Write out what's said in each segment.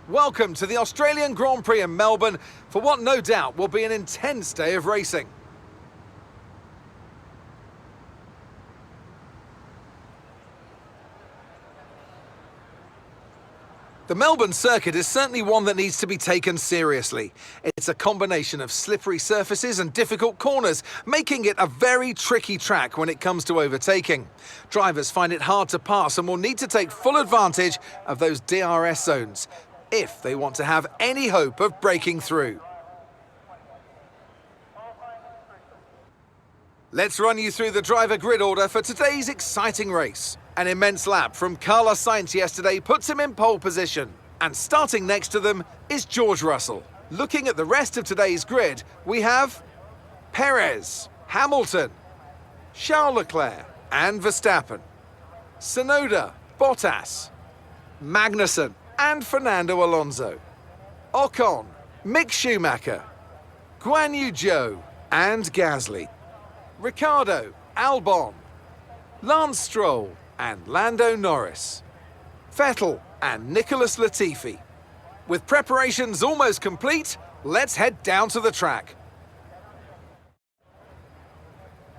Welcome to the Australian Grand Prix in Melbourne for what no doubt will be an intense day of racing. The Melbourne circuit is certainly one that needs to be taken seriously. It's a combination of slippery surfaces and difficult corners, making it a very tricky track when it comes to overtaking. Drivers find it hard to pass and will need to take full advantage of those DRS zones if they want to have any hope of breaking through. Let's run you through the driver grid order for today's exciting race. An immense lap from Carlos Sainz yesterday puts him in pole position. And starting next to them is George Russell. Looking at the rest of today's grid, we have Perez, Hamilton, Charles Leclerc and Verstappen, Tsunoda, Bottas, Magnussen and Fernando Alonso, Ocon, Mick Schumacher, Guan Yu Zhou and Gasly, Ricciardo, Albon, Lance Stroll and Lando Norris, Vettel and Nicholas Latifi. With preparations almost complete, let's head down to the track.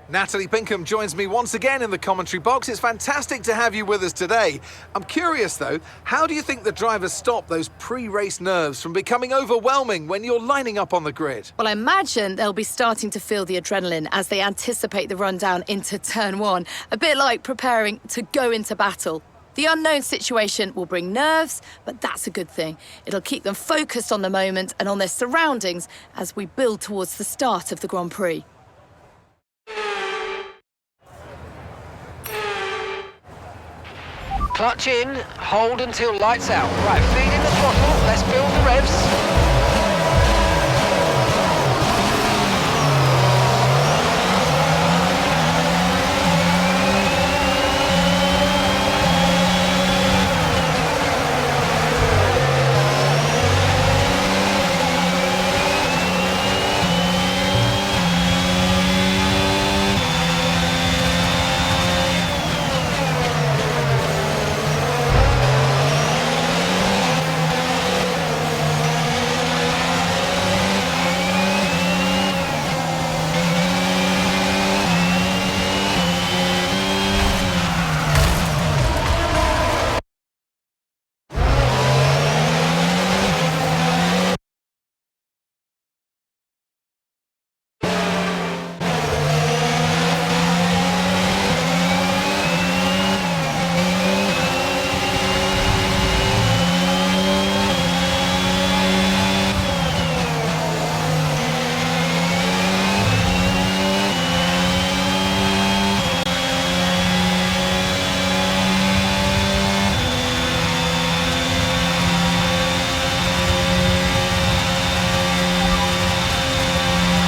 Natalie Pinkham joins me once again in the commentary box. It's fantastic to have you with us today. I'm curious though, how do you think the drivers stop those pre-race nerves from becoming overwhelming when you're lining up on the grid? Well, I imagine they'll be starting to feel the adrenaline as they anticipate the rundown into turn one, a bit like preparing to go into battle. The unknown situation will bring nerves, but that's a good thing. It'll keep them focused on the moment and on their surroundings as we build towards the start of the Grand Prix. Clutch in, hold until lights out. Right, feed in the throttle, let's build the revs.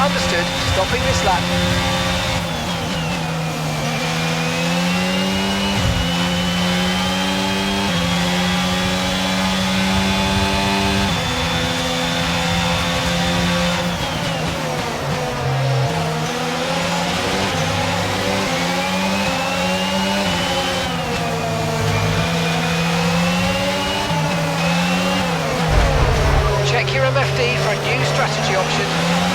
Understood, stopping this lap. Check your MFD for a new strategy option.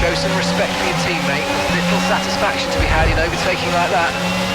Show some respect for your teammate. There's little satisfaction to be had in overtaking like that.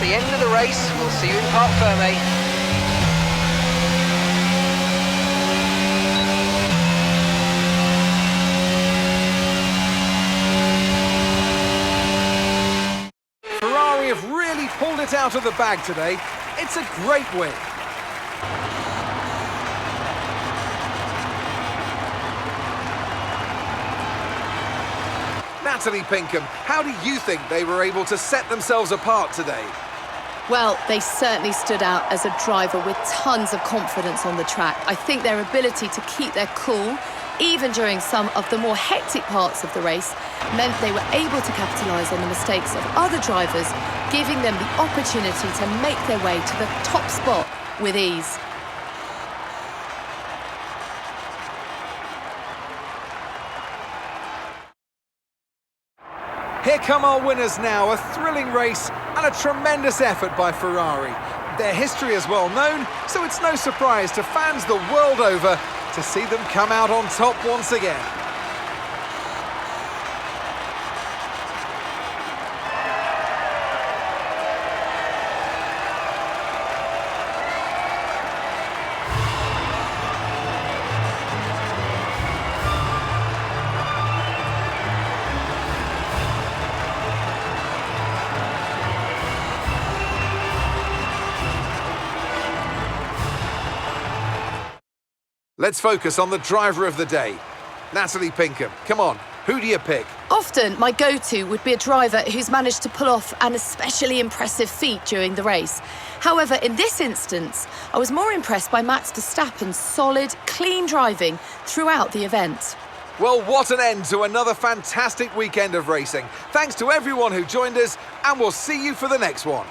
the end of the race. We'll see you in Parc Fermé. Ferrari have really pulled it out of the bag today. It's a great win. Natalie Pinkham, how do you think they were able to set themselves apart today? Well, they certainly stood out as a driver with tons of confidence on the track. I think their ability to keep their cool, even during some of the more hectic parts of the race, meant they were able to capitalise on the mistakes of other drivers, giving them the opportunity to make their way to the top spot with ease. Here come our winners now, a thrilling race and a tremendous effort by Ferrari. Their history is well known, so it's no surprise to fans the world over to see them come out on top once again. Let's focus on the driver of the day. Natalie Pinkham, come on, who do you pick? Often, my go-to would be a driver who's managed to pull off an especially impressive feat during the race. However, in this instance, I was more impressed by Max Verstappen's solid, clean driving throughout the event. Well, what an end to another fantastic weekend of racing. Thanks to everyone who joined us, and we'll see you for the next one.